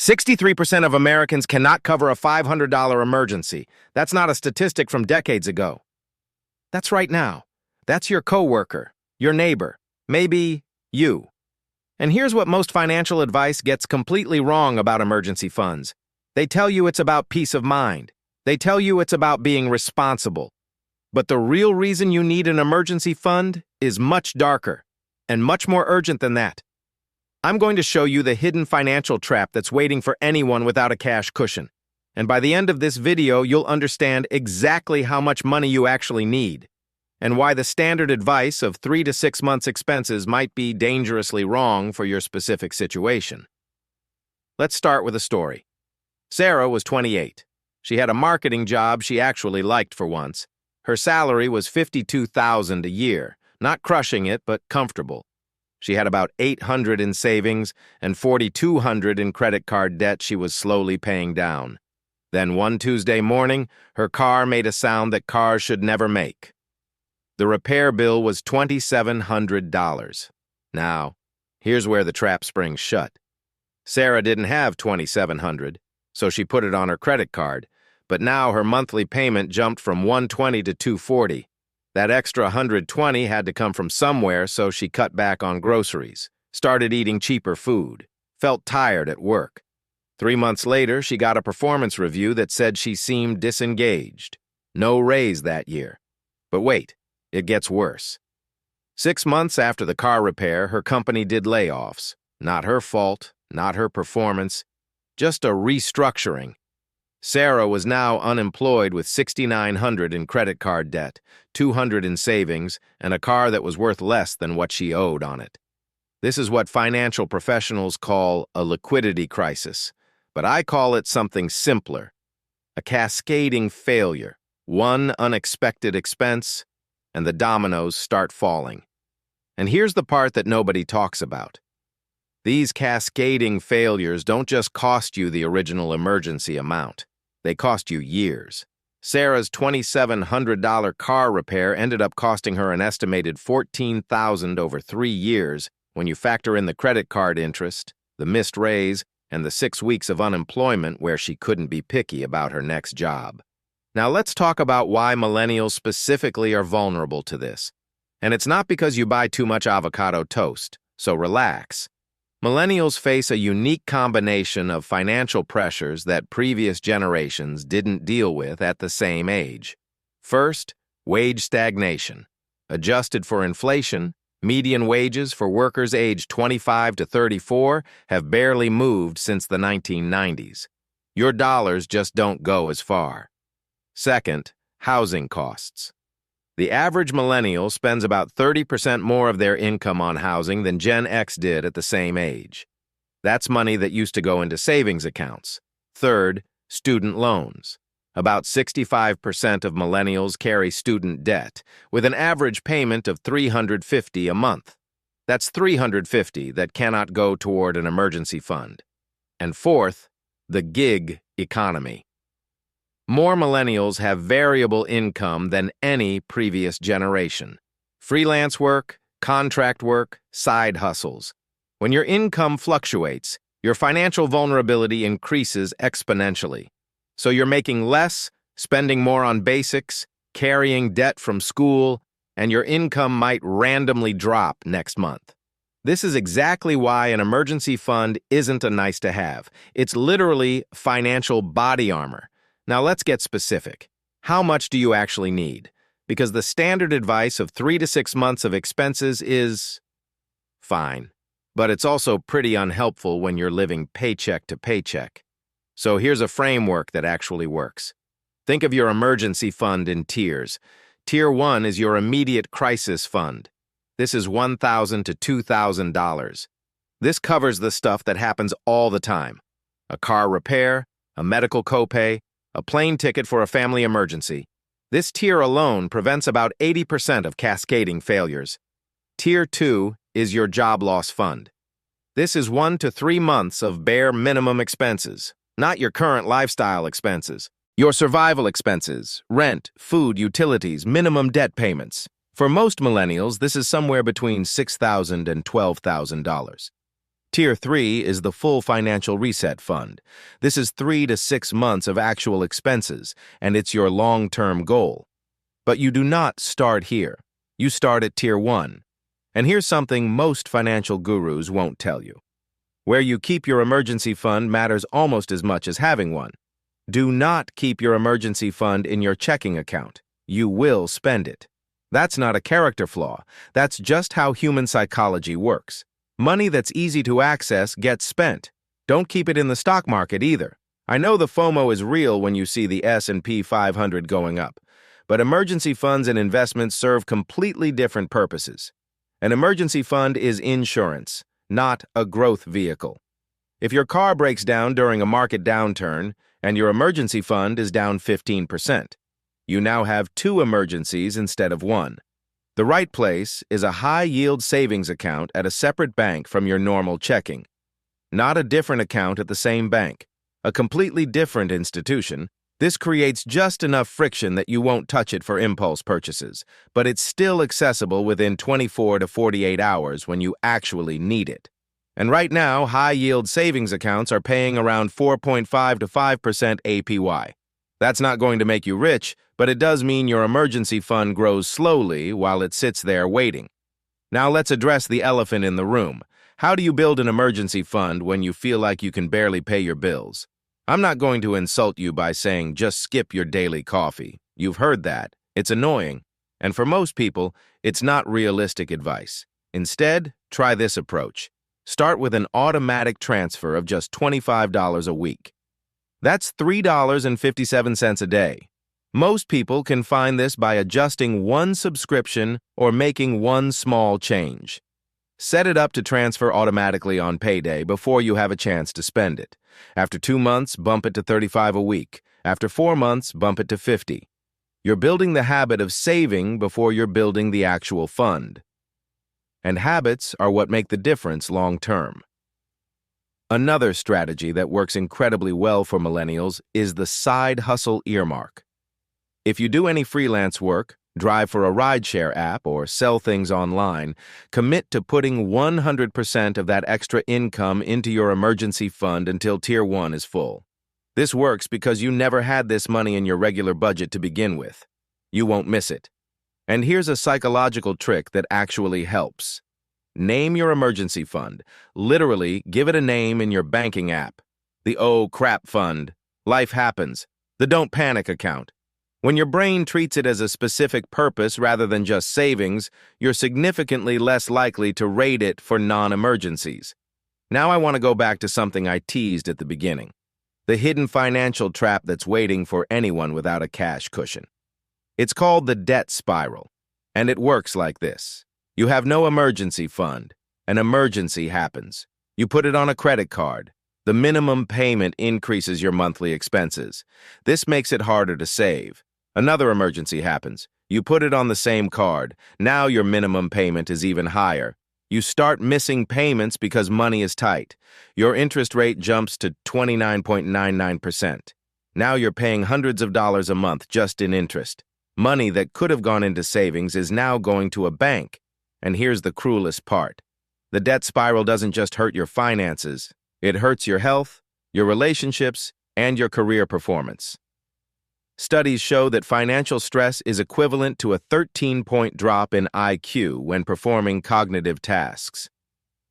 63% of Americans cannot cover a $500 emergency. That's not a statistic from decades ago. That's right now. That's your coworker, your neighbor, maybe you. And here's what most financial advice gets completely wrong about emergency funds. They tell you it's about peace of mind. They tell you it's about being responsible. But the real reason you need an emergency fund is much darker and much more urgent than that. I'm going to show you the hidden financial trap that's waiting for anyone without a cash cushion. And by the end of this video, you'll understand exactly how much money you actually need, and why the standard advice of 3 to 6 months' expenses might be dangerously wrong for your specific situation. Let's start with a story. Sarah was 28. She had a marketing job she actually liked for once. Her salary was $52,000 a year, not crushing it, but comfortable. She had about $800 in savings and $4,200 in credit card debt she was slowly paying down. Then one Tuesday morning, her car made a sound that cars should never make. The repair bill was $2,700. Now, here's where the trap springs shut. Sarah didn't have $2,700, so she put it on her credit card, but now her monthly payment jumped from $120 to $240. That extra $120 had to come from somewhere, so she cut back on groceries, started eating cheaper food, felt tired at work. 3 months later, she got a performance review that said she seemed disengaged. No raise that year. But wait, it gets worse. 6 months after the car repair, her company did layoffs. Not her fault, not her performance, just a restructuring. Sarah was now unemployed with $6,900 in credit card debt, $200 in savings, and a car that was worth less than what she owed on it. This is what financial professionals call a liquidity crisis, but I call it something simpler: a cascading failure. One unexpected expense, and the dominoes start falling. And here's the part that nobody talks about. These cascading failures don't just cost you the original emergency amount. They cost you years. Sarah's $2,700 car repair ended up costing her an estimated $14,000 over 3 years when you factor in the credit card interest, the missed raise, and the 6 weeks of unemployment where she couldn't be picky about her next job. Now let's talk about why millennials specifically are vulnerable to this. And it's not because you buy too much avocado toast, so relax. Millennials face a unique combination of financial pressures that previous generations didn't deal with at the same age. First, wage stagnation. Adjusted for inflation, median wages for workers aged 25 to 34 have barely moved since the 1990s. Your dollars just don't go as far. Second, housing costs. The average millennial spends about 30% more of their income on housing than Gen X did at the same age. That's money that used to go into savings accounts. Third, student loans. About 65% of millennials carry student debt, with an average payment of $350 a month. That's $350 that cannot go toward an emergency fund. And fourth, the gig economy. More millennials have variable income than any previous generation. Freelance work, contract work, side hustles. When your income fluctuates, your financial vulnerability increases exponentially. So you're making less, spending more on basics, carrying debt from school, and your income might randomly drop next month. This is exactly why an emergency fund isn't a nice-to-have. It's literally financial body armor. Now let's get specific. How much do you actually need? Because the standard advice of 3 to 6 months of expenses is fine, but it's also pretty unhelpful when you're living paycheck to paycheck. So here's a framework that actually works. Think of your emergency fund in tiers. Tier 1 is your immediate crisis fund. This is $1,000 to $2,000. This covers the stuff that happens all the time: a car repair, a medical copay, a plane ticket for a family emergency. This tier alone prevents about 80% of cascading failures. Tier 2 is your job loss fund. This is 1 to 3 months of bare minimum expenses, not your current lifestyle expenses. Your survival expenses, rent, food, utilities, minimum debt payments. For most millennials, this is somewhere between $6,000 and $12,000. Tier 3 is the full financial reset fund. This is 3 to 6 months of actual expenses, and it's your long-term goal. But you do not start here. You start at Tier 1. And here's something most financial gurus won't tell you. Where you keep your emergency fund matters almost as much as having one. Do not keep your emergency fund in your checking account. You will spend it. That's not a character flaw. That's just how human psychology works. Money that's easy to access gets spent. Don't keep it in the stock market either. I know the FOMO is real when you see the S&P 500 going up, but emergency funds and investments serve completely different purposes. An emergency fund is insurance, not a growth vehicle. If your car breaks down during a market downturn and your emergency fund is down 15%, you now have 2 emergencies instead of 1. The right place is a high-yield savings account at a separate bank from your normal checking. Not a different account at the same bank. A completely different institution. This creates just enough friction that you won't touch it for impulse purchases, but it's still accessible within 24 to 48 hours when you actually need it. And right now, high-yield savings accounts are paying around 4.5 to 5% APY. That's not going to make you rich, but it does mean your emergency fund grows slowly while it sits there waiting. Now let's address the elephant in the room. How do you build an emergency fund when you feel like you can barely pay your bills? I'm not going to insult you by saying just skip your daily coffee. You've heard that. It's annoying. And for most people, it's not realistic advice. Instead, try this approach. Start with an automatic transfer of just $25 a week. That's $3.57 a day. Most people can find this by adjusting one subscription or making one small change. Set it up to transfer automatically on payday before you have a chance to spend it. After 2 months, bump it to $35 a week. After 4 months, bump it to $50. You're building the habit of saving before you're building the actual fund. And habits are what make the difference long term. Another strategy that works incredibly well for millennials is the side hustle earmark. If you do any freelance work, drive for a rideshare app, or sell things online, commit to putting 100% of that extra income into your emergency fund until Tier 1 is full. This works because you never had this money in your regular budget to begin with. You won't miss it. And here's a psychological trick that actually helps. Name your emergency fund. Literally, give it a name in your banking app. The "oh crap" fund. Life happens. The "don't panic" account. When your brain treats it as a specific purpose rather than just savings, you're significantly less likely to rate it for non-emergencies. Now I want to go back to something I teased at the beginning. The hidden financial trap that's waiting for anyone without a cash cushion. It's called the debt spiral, and it works like this. You have no emergency fund. An emergency happens. You put it on a credit card. The minimum payment increases your monthly expenses. This makes it harder to save. Another emergency happens. You put it on the same card. Now your minimum payment is even higher. You start missing payments because money is tight. Your interest rate jumps to 29.99%. Now you're paying hundreds of dollars a month just in interest. Money that could have gone into savings is now going to a bank. And here's the cruelest part. The debt spiral doesn't just hurt your finances. It hurts your health, your relationships, and your career performance. Studies show that financial stress is equivalent to a 13-point drop in IQ when performing cognitive tasks.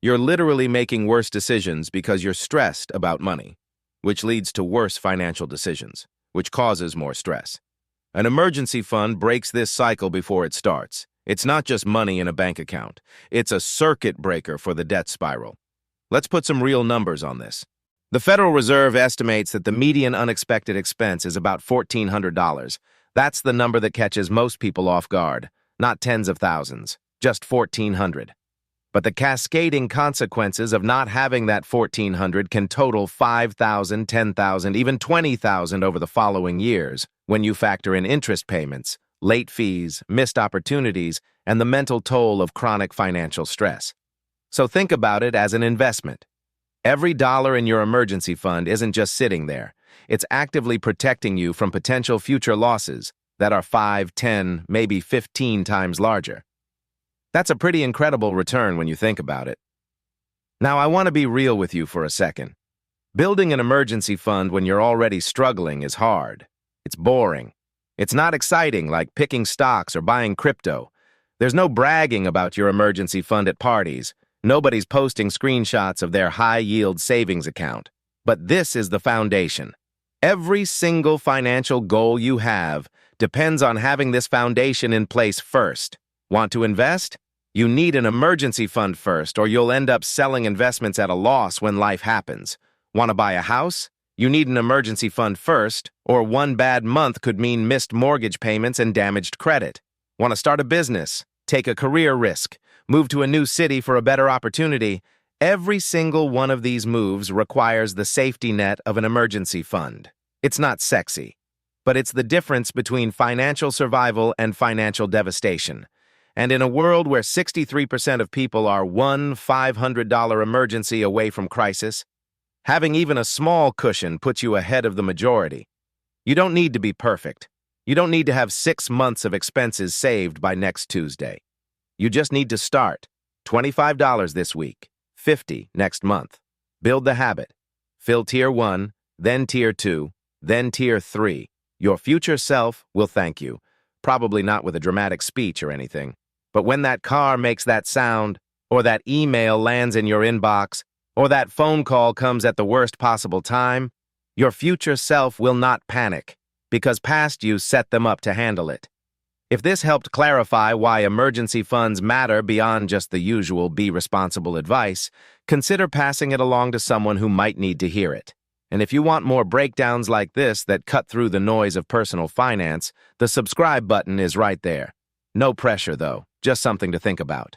You're literally making worse decisions because you're stressed about money, which leads to worse financial decisions, which causes more stress. An emergency fund breaks this cycle before it starts. It's not just money in a bank account. It's a circuit breaker for the debt spiral. Let's put some real numbers on this. The Federal Reserve estimates that the median unexpected expense is about $1,400. That's the number that catches most people off guard. Not tens of thousands, just $1,400. But the cascading consequences of not having that $1,400 can total $5,000, $10,000, even $20,000 over the following years when you factor in interest payments, late fees, missed opportunities, and the mental toll of chronic financial stress. So think about it as an investment. Every dollar in your emergency fund isn't just sitting there. It's actively protecting you from potential future losses that are 5, 10, maybe 15 times larger. That's a pretty incredible return when you think about it. Now, I want to be real with you for a second. Building an emergency fund when you're already struggling is hard. It's boring. It's not exciting like picking stocks or buying crypto. There's no bragging about your emergency fund at parties. Nobody's posting screenshots of their high-yield savings account. But this is the foundation. Every single financial goal you have depends on having this foundation in place first. Want to invest? You need an emergency fund first, or you'll end up selling investments at a loss when life happens. Want to buy a house? You need an emergency fund first, or one bad month could mean missed mortgage payments and damaged credit. Want to start a business? Take a career risk? Move to a new city for a better opportunity? Every single one of these moves requires the safety net of an emergency fund. It's not sexy, but it's the difference between financial survival and financial devastation. And in a world where 63% of people are one $500 emergency away from crisis, having even a small cushion puts you ahead of the majority. You don't need to be perfect. You don't need to have 6 months of expenses saved by next Tuesday. You just need to start. $25 this week, $50 next month. Build the habit. Fill Tier 1, then Tier 2, then Tier 3. Your future self will thank you. Probably not with a dramatic speech or anything. But when that car makes that sound, or that email lands in your inbox, or that phone call comes at the worst possible time, your future self will not panic, because past you set them up to handle it. If this helped clarify why emergency funds matter beyond just the usual be responsible advice, consider passing it along to someone who might need to hear it. And if you want more breakdowns like this that cut through the noise of personal finance, the subscribe button is right there. No pressure, though, just something to think about.